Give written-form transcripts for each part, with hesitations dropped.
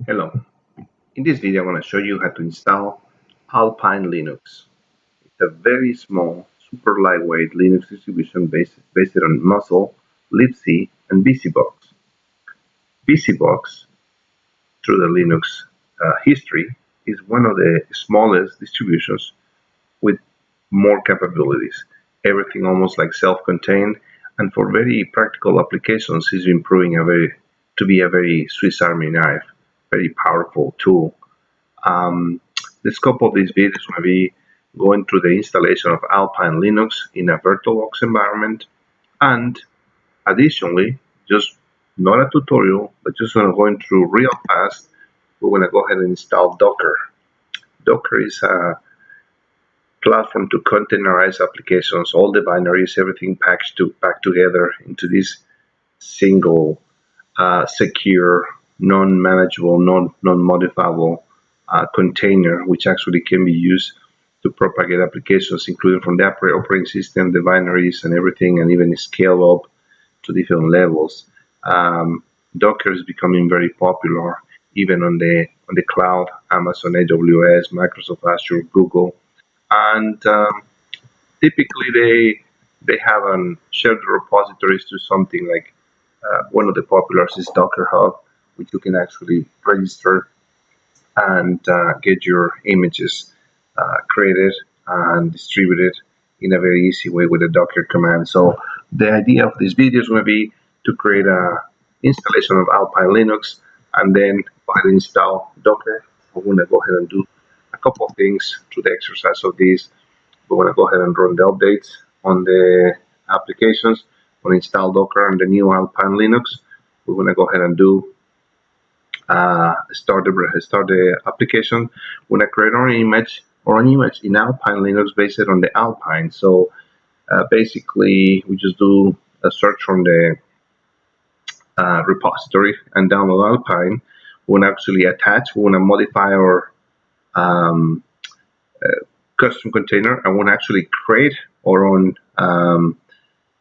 Hello, in this video I'm going to show you how to install Alpine Linux. It's a very small, super lightweight Linux distribution based on Muscle, libc, and VCBox. VCBox, through the Linux history, is one of the smallest distributions with more capabilities. Everything almost like self-contained, and for very practical applications is improving to be a very Swiss Army knife, very powerful tool. Um, the scope of this video is going to be going through the installation of Alpine Linux in a VirtualBox environment, and additionally, just not a tutorial, but just going through real fast, we're going to go ahead and install Docker. Docker is a platform to containerize applications, all the binaries, everything packed together into this single, secure, non-manageable, non-modifiable container, which actually can be used to propagate applications, including from the operating system, the binaries, and everything, and even scale up to different levels. Docker is becoming very popular, even on the cloud, Amazon AWS, Microsoft Azure, Google, and typically they have shared repositories to something like one of the populars is Docker Hub, which you can actually register and get your images created and distributed in a very easy way with a Docker command. So the idea of this video is going to be to create a installation of Alpine Linux and then go ahead and install Docker. I'm going to go ahead and do a couple of things through the exercise of this. We're going to go ahead and run the updates on the applications. We're going to install Docker on the new Alpine Linux. We're going to go ahead and do start the application. We're going to create an image in Alpine Linux based on the Alpine. So basically, we just do a search from the repository and download Alpine. We want to actually attach. We want to modify our um, custom container. I want to actually create our own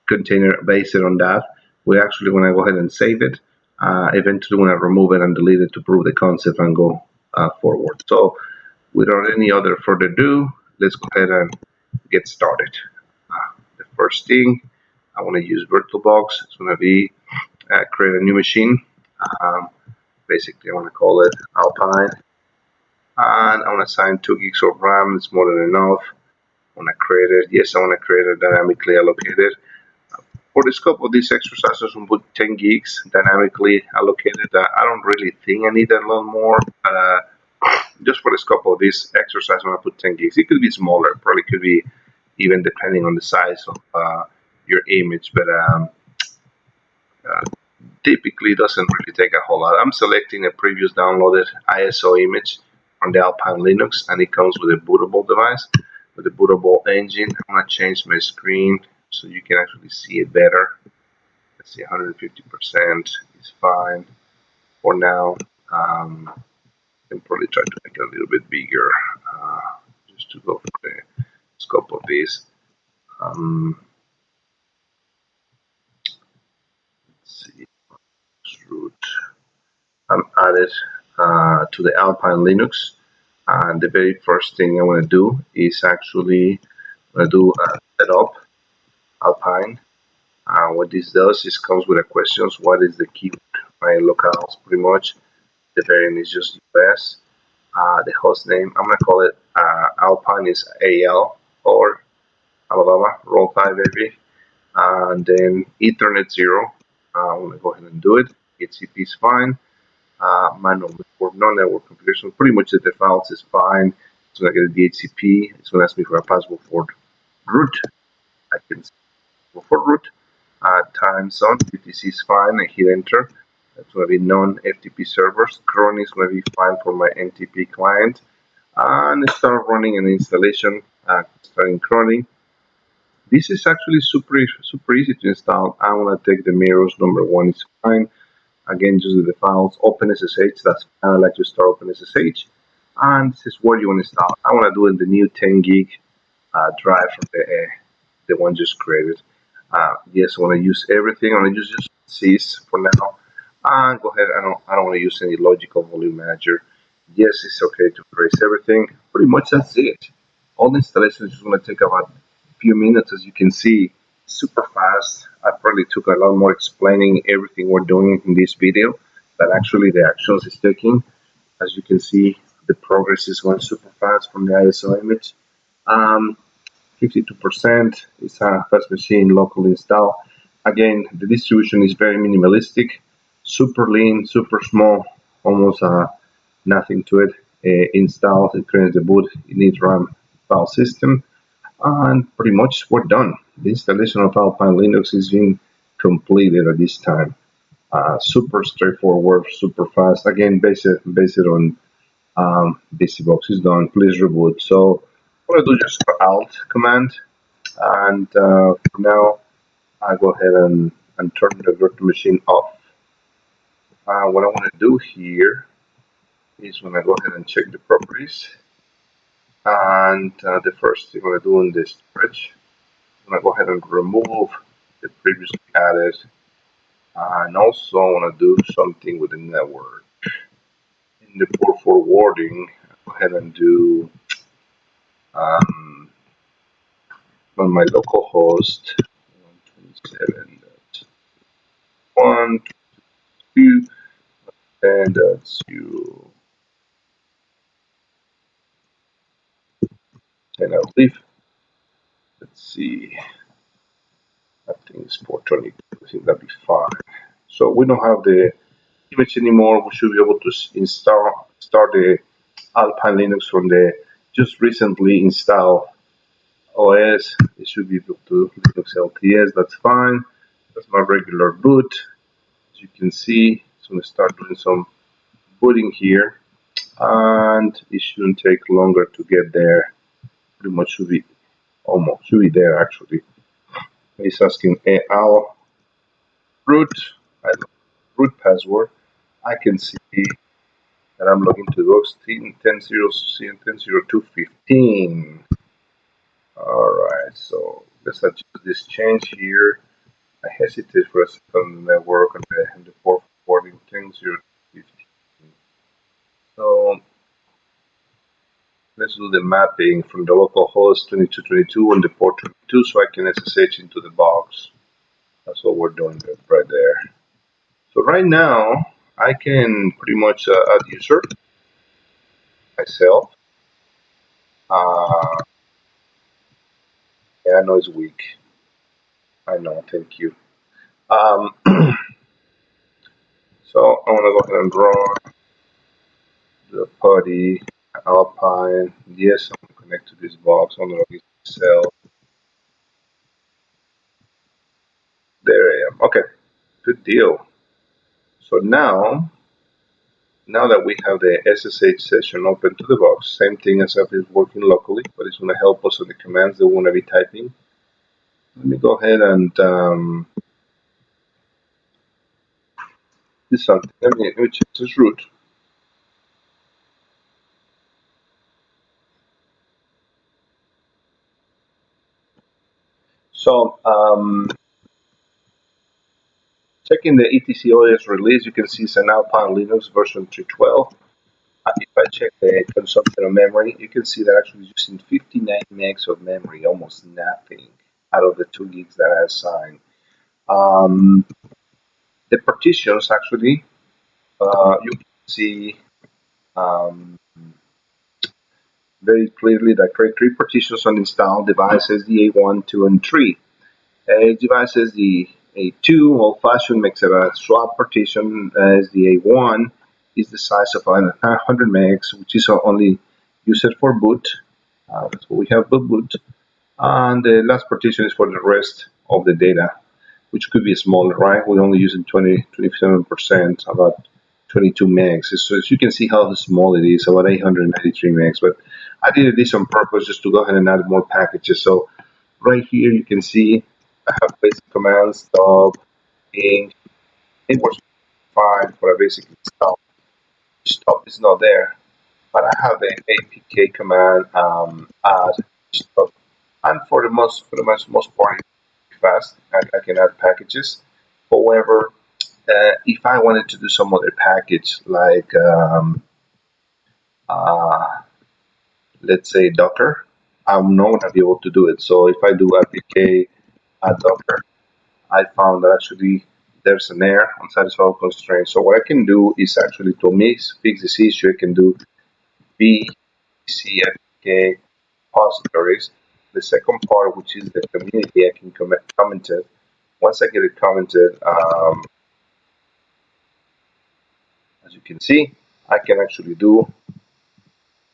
container based on that. We actually want to go ahead and save it. Eventually, want to remove it and delete it to prove the concept and go forward. So, without any other further ado, let's go ahead and get started. The first thing, I want to use VirtualBox. It's going to be create a new machine. Um, Basically, I want to call it Alpine, and I want to assign 2 gigs of RAM. It's more than enough. I want to create it. Yes, I want to create it dynamically allocated. For the scope of this exercise, I will put 10 gigs dynamically allocated. I don't really think I need a lot more. Just for the scope of this exercise, I'm going to put 10 gigs. It could be smaller, probably could be even depending on the size of your image, but typically doesn't really take a whole lot. I'm selecting a previous downloaded ISO image from the Alpine Linux, and it comes with a bootable device, with a bootable engine. I'm going to change my screen so you can actually see it better. Let's see, 150% is fine for now. Can probably try to make it a little bit bigger just to go for the scope of this. Let's see, root. I'm added to the Alpine Linux, and the very first thing I want to do is actually do a setup Alpine. What this does is comes with a questions. What is the keyword? My locales, pretty much. The variant is just US. The host name, I'm gonna call it Alpine is AL or Alabama roll 5 baby, and then Ethernet 0. I'm gonna go ahead and do it. HCP is fine. Manual network, non-network configuration. Pretty much the defaults is fine. So I get a DHCP. It's gonna ask me for a password for root. I can go for root. Time zone, BTC is fine. I hit enter. That's going to be non-FTP servers. Cron is going to be fine for my NTP client. And start running an installation, starting cronning. This is actually super easy to install. I want to take the mirrors. Number 1 is fine. Again, just the files. OpenSSH, that's fine. I like to start OpenSSH. And this is what you want to install. I want to do in the new 10 gig drive from the one just created. Yes, I want to use everything. I want to use just sys for now. And go ahead. I don't want to use any logical volume manager. Yes, it's okay to erase everything. Pretty much that's it. All the installation is just going to take about a few minutes, as you can see. Super fast. I probably took a lot more explaining everything we're doing in this video than actually the actions it's taking. As you can see, the progress is going super fast from the ISO image. Um, 52% is a fast machine locally installed. Again, the distribution is very minimalistic, super lean, super small, almost nothing to it. Install, it creates the boot, it needs RAM file system, and pretty much we're done. The installation of Alpine Linux is being completed at this time. Super straightforward, super fast. Again, based on BCBox is done. Please reboot. So what I do just Alt command, and for now I go ahead and turn the virtual machine off. What I want to do here is when I go ahead and check the properties, and the first thing I'm going to do in this storage, I'm going to go ahead and remove the previously added, and also I want to do something with the network. In the port forwarding, go ahead and do um, on my local host 127.1.2 and that's you 10 I believe. Let's see, I think it's 422. I think that'd be fine. So we don't have the image anymore. We should be able to start the Alpine Linux from the just recently installed OS. It should be able to Linux LTS. That's fine. That's my regular boot. As you can see, it's going to start doing some booting here, and it shouldn't take longer to get there. Pretty much should be there actually. It's asking al root, I root password. I can see that I'm logging to box 10.0.2.15. Alright, so let's adjust this change here. I hesitate for a second on the network on the port forwarding 10.0.15. So let's do the mapping from the local host 2222 on the port 22 so I can SSH into the box. That's what we're doing right there. So right now, I can pretty much add user myself. Yeah, I know it's weak. I know, thank you. Um, so I want to go ahead and draw the putty, Alpine. Yes, I'm going to connect to this box. I'm going to log myself. There I am. Okay, good deal. So now that we have the SSH session open to the box, same thing as if it's working locally, but it's going to help us with the commands that we want to be typing. Let me go ahead and do something. Let me check this root. So checking the ETCOS release, you can see it's an Alpine Linux version 312. If I check the consumption of memory, you can see that actually using 59 megs of memory, almost nothing out of the 2 gigs that I assigned. The partitions actually, you can see very clearly that create 3 partitions on installed devices, the A1, 2, and 3. Devices, the A2 old-fashioned makes it a swap partition as the A1 is the size of 100 megs, which is only used for boot. That's what we have for boot. And the last partition is for the rest of the data, which could be smaller, right? We're only using 27%, about 22 megs. So as you can see how small it is, about 893 megs. But I did this on purpose just to go ahead and add more packages. So right here you can see I have basic commands, stop, ink. It works fine for a basic install. Stop is not there, but I have the apk command add stop, and for the most part, it's fast. I can add packages. However, If I wanted to do some other package like uh, let's say Docker, I'm not gonna be able to do it. So if I do apk Docker, I found that actually there's an error unsatisfiable constraint. So what I can do is actually to fix this issue, I can do bcfk repositories. The second part, which is the community, I can comment it. Once I get it commented, as you can see, I can actually do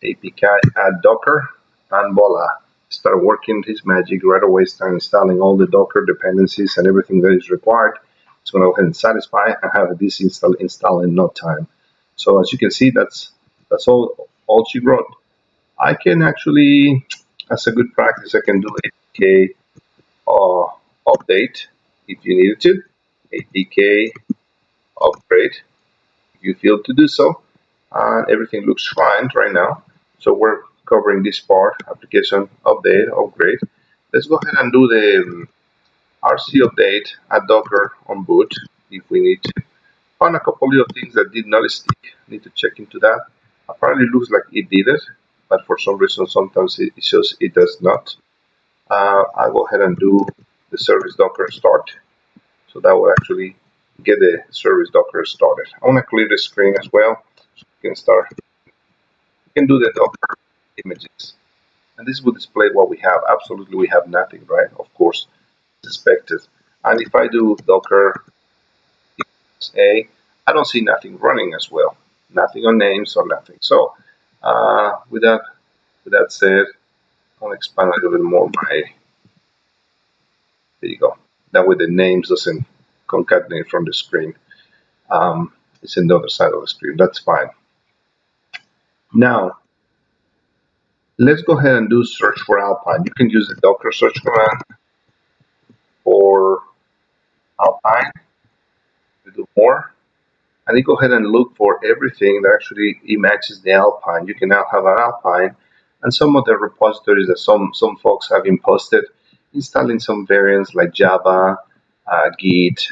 APK add Docker and voila, start working his magic right away, start installing all the Docker dependencies and everything that is required. It's going to go ahead and satisfy and have this install in no time. So as you can see, that's all she wrote. I can actually, as a good practice, I can do APK update if you needed to, APK upgrade if you feel to do so. Everything looks fine right now. So we're covering this part, application update, upgrade. Let's go ahead and do the RC update at Docker on boot if we need to. Found a couple of things that did not stick. Need to check into that. Apparently looks like it did it, but for some reason sometimes it shows it does not. I'll go ahead and do the service Docker start. So that will actually get the service Docker started. I want to clear the screen as well. So we can start. We can do the Docker images. And this will display what we have. Absolutely, we have nothing, right? Of course, it's expected. And if I do Docker A, I don't see nothing running as well. Nothing on names or nothing. So with that said, I'll expand a little bit more my, there you go. That way the names doesn't concatenate from the screen. It's in the other side of the screen. That's fine. Now, let's go ahead and do search for Alpine. You can use the Docker search command for Alpine to do more. And you go ahead and look for everything that actually matches the Alpine. You can now have an Alpine and some of the repositories that some folks have been posted, installing some variants like Java, Git,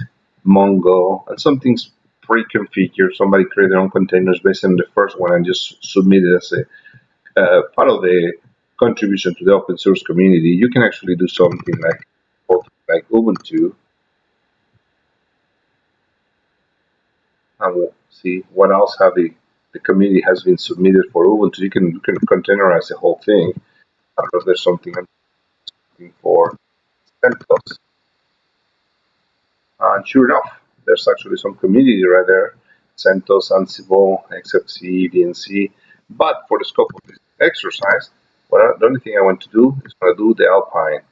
Mongo, and some things pre-configured. Somebody created their own containers based on the first one and just submitted as a part of the contribution to the open source community. You can actually do something like Ubuntu, and we'll see what else have the community has been submitted for Ubuntu. You can containerize the whole thing. I don't know if there's something I'm looking for. CentOS. And sure enough, there's actually some community right there. CentOS, Ansible, XFC, DNC. But for the scope of this exercise, the only thing I want to do is going to do the Alpine.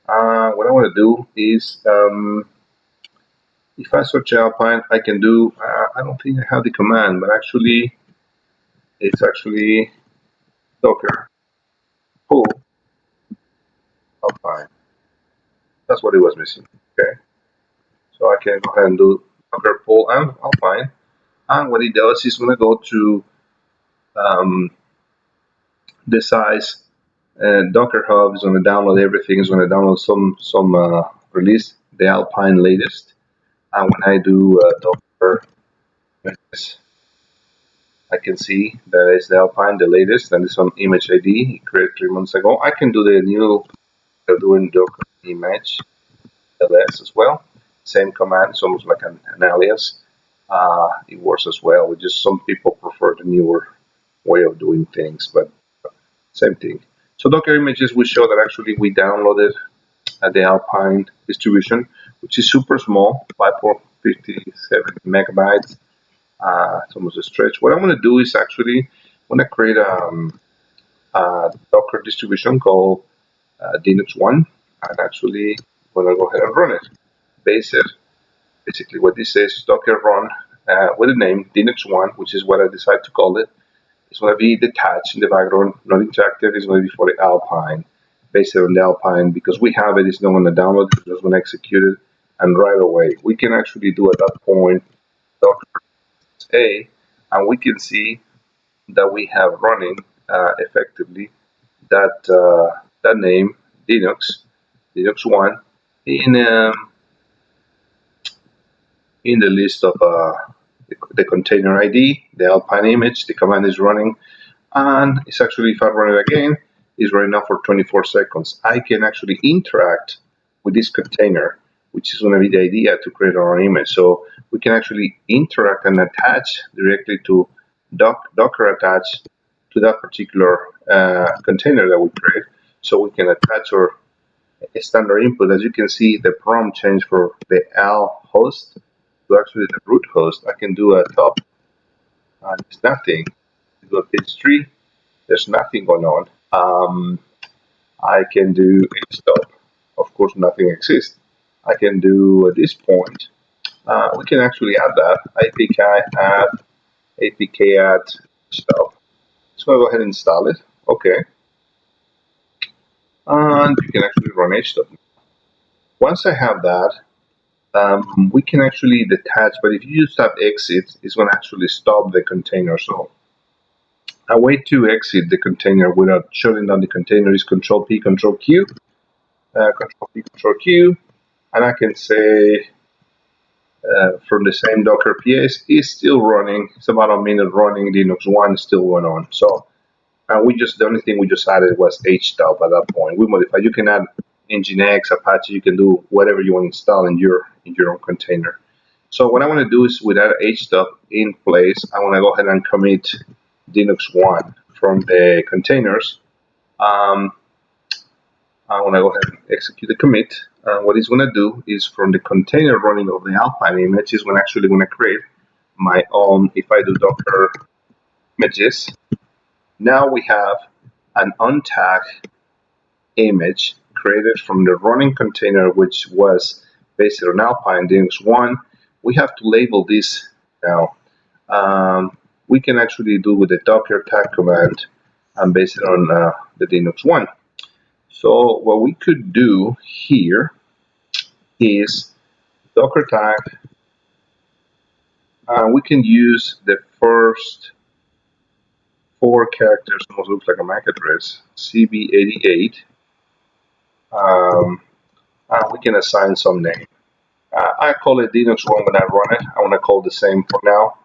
What I want to do is, if I search Alpine, I can do, I don't think I have the command, but actually, it's actually Docker pull Alpine. That's what it was missing. Okay, so I can go ahead and do Docker pull and Alpine. And what it does is going to go to the size. Docker Hub is going to download everything. It's going to download some release, the Alpine latest. And when I do Docker, I can see that is the Alpine, the latest, and this one image ID created 3 months ago. I can do the new doing Docker image ls as well. Same command, it's almost like an alias. It works as well. Just some people prefer the newer way of doing things, but same thing. So Docker images will show that actually we downloaded the Alpine distribution, which is super small, 5.57 megabytes. It's almost a stretch. What I'm going to do is actually I'm going to create a Docker distribution called Linux 1, and actually I'm going to go ahead and run it. Basically what this says, Docker run with the name Linux 1, which is what I decided to call it. It's going to be detached in the background, not interactive. It's going to be for the Alpine, based on the Alpine, because we have it. It's not going to download it. It's just going to execute it, and right away we can actually do at that point Docker A, and we can see that we have running effectively that name Linux 1 in in the list of the container ID, the Alpine image, the command is running, and it's actually, if I run it again, it's running now for 24 seconds. I can actually interact with this container, which is going to be the idea to create our own image. So we can actually interact and attach directly to Docker attach to that particular container that we create. So we can attach our standard input. As you can see, the prompt changed for the Al host to actually the root host. I can do a top, and there's nothing. Do a page 3, there's nothing going on. I can do stop. Of course, nothing exists. I can do at this point. We can actually add that apk add stop. So I'll go ahead and install it. Okay, and you can actually run htop. Once I have that, we can actually detach. But if you use tab exit, it's going to actually stop the container. So a way to exit the container without shutting down the container is Control-P, Control-Q, Control-P, Control-Q, and I can say from the same Docker PS is still running. It's about a minute running. Linux 1 is still going on. So the only thing we just added was htop at that point. We modified. You can add Nginx, Apache. You can do whatever you want to install in your own container. So what I want to do is with that htop in place, I want to go ahead and commit Linux 1 from the containers. I want to go ahead and execute the commit. What it's going to do is from the container running of the Alpine image is actually going to create my own. If I do Docker images, now we have an untagged image created from the running container, which was based on Alpine Linux 1. We have to label this now. We can actually do with the Docker tag command and base it on the Linux 1. So what we could do here is Docker tag. We can use the first 4 characters, almost looks like a MAC address, CB88. We can assign some name. I call it Linux 1 when I run it. I want to call the same for now.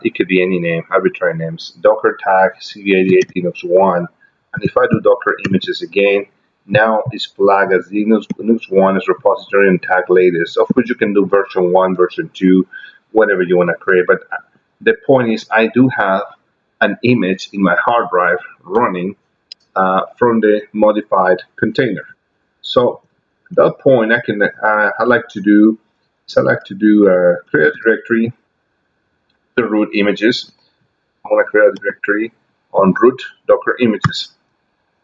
It could be any name, arbitrary names. Docker tag CB88 Linux 1. And if I do Docker images again, now it's flagged as Linux 1 as repository and tag latest. Of course, you can do version 1, version 2, whatever you want to create. But the point is, I do have an image in my hard drive running from the modified container. So at that point, I like to do create a directory, the root images. I want to create a directory on root Docker images.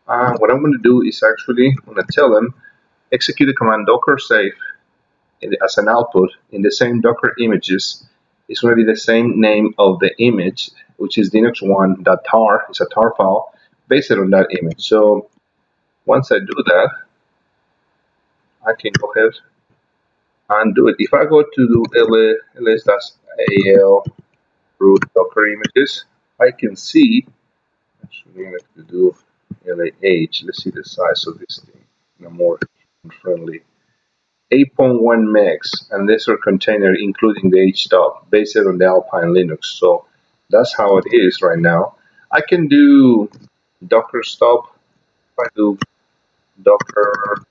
What I'm going to do is actually I'm going to tell them execute the command docker save as an output in the same Docker images. It's going to be the same name of the image, which is linux1.tar. It's a tar file based on that image. So once I do that, I can go ahead and do it. If I go to do ls-al root Docker images, I can see, actually I have to do LAH. Let's see the size of this thing in a more friendly. 8.1 megs, and this is a container including the htop based on the Alpine Linux. So that's how it is right now. I can do Docker stop. If I do Docker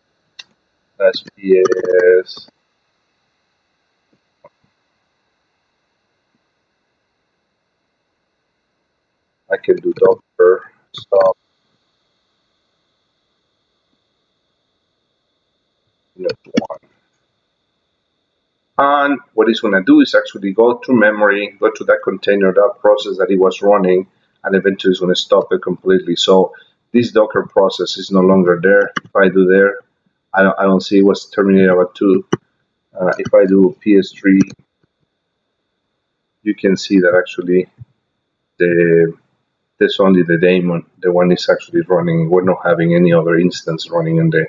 SPS, I can do Docker stop Linux 1. And what it's going to do is actually go to memory, go to that container, that process that it was running, and eventually it's going to stop it completely. So this Docker process is no longer there. If I do there, I don't see it was terminated about 2. If I do PS3, you can see that actually there's only the daemon. The one is actually running. We're not having any other instance running in the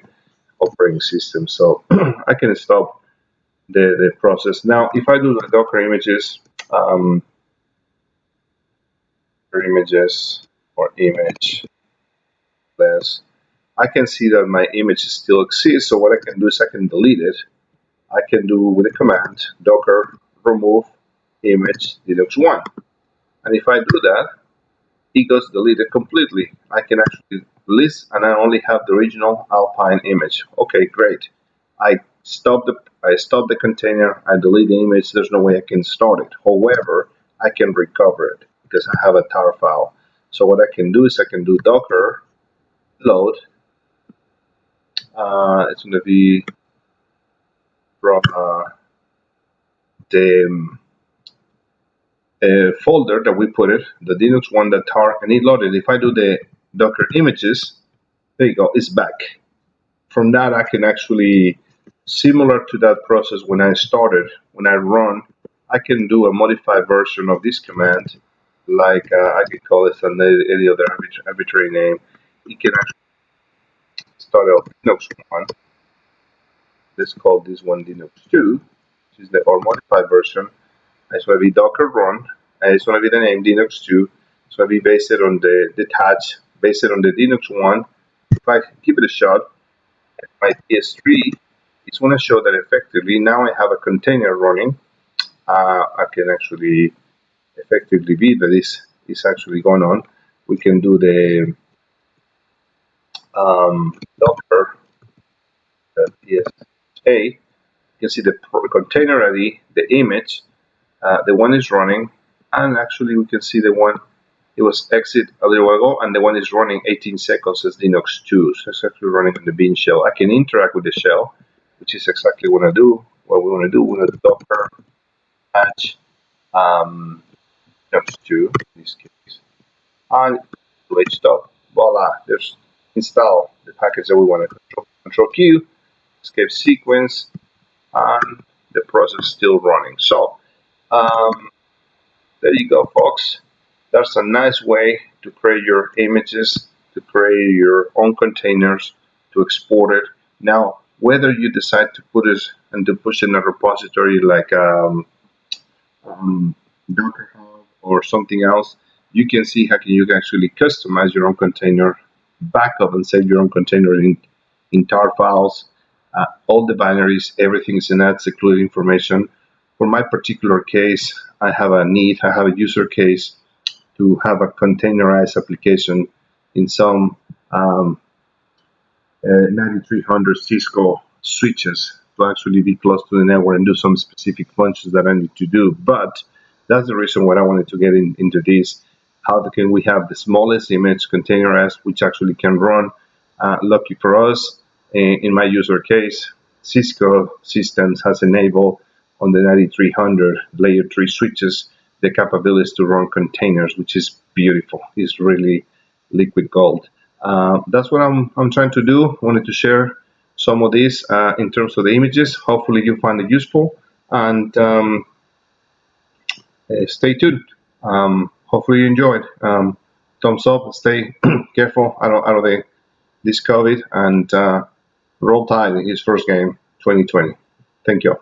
operating system. So I can stop the process. Now, if I do the Docker images, or image less, I can see that my image still exists. So what I can do is I can delete it. I can do with a command docker remove image Linux 1. And if I do that, it goes deleted completely. I can actually list, and I only have the original Alpine image. Okay, great. I stop the container. I delete the image. There's no way I can start it. However, I can recover it because I have a tar file. So what I can do is I can do docker load. It's going to be from the folder that we put it, the Linux 1.tar, and it loaded. If I do the Docker images, there you go, it's back. From that, I can actually, similar to that process when I started, when I run, I can do a modified version of this command, like I could call it any other arbitrary name. You can actually start out Linux 1. Let's call this one Linux 2, which is the or modified version. It's going to be docker run, and it's going to be the name Linux 2. It's going to be based on the detach, based on the Linux 1. If I give it a shot, my PS3, it's going to show that effectively now I have a container running. I can actually effectively be that this is actually going on. We can do the docker PSA. You can see the container ID, the image, the one is running, and actually we can see the one it was exit a little while ago, and the one is running 18 seconds as Linux 2. So it's actually running in the bean shell. I can interact with the shell, which is exactly what I do. What we want to do, we want to docker patch Linux 2 in this case, and to htop. Voila! There's install the package that we want to control Q, escape sequence, and the process is still running. So there you go, folks. That's a nice way to create your images, to create your own containers, to export it. Now, whether you decide to put it and to push in a repository like Docker Hub or something else, you can see how you can actually customize your own container, backup and save your own container in tar files. All the binaries, everything is in that secluded information. For my particular case, I have a user case to have a containerized application in some 9300 Cisco switches to actually be close to the network and do some specific functions that I need to do. But that's the reason why I wanted to get into this. How can we have the smallest image containerized, which actually can run? Lucky for us, in my user case, Cisco systems has enabled on the 9300 layer 3 switches the capabilities to run containers, which is beautiful. It's really liquid gold. That's what I'm trying to do. I wanted to share some of this in terms of the images. Hopefully you find it useful, and stay tuned. Hopefully you enjoyed. Thumbs up. Stay careful out of this COVID, and roll tide in his first game 2020. Thank you.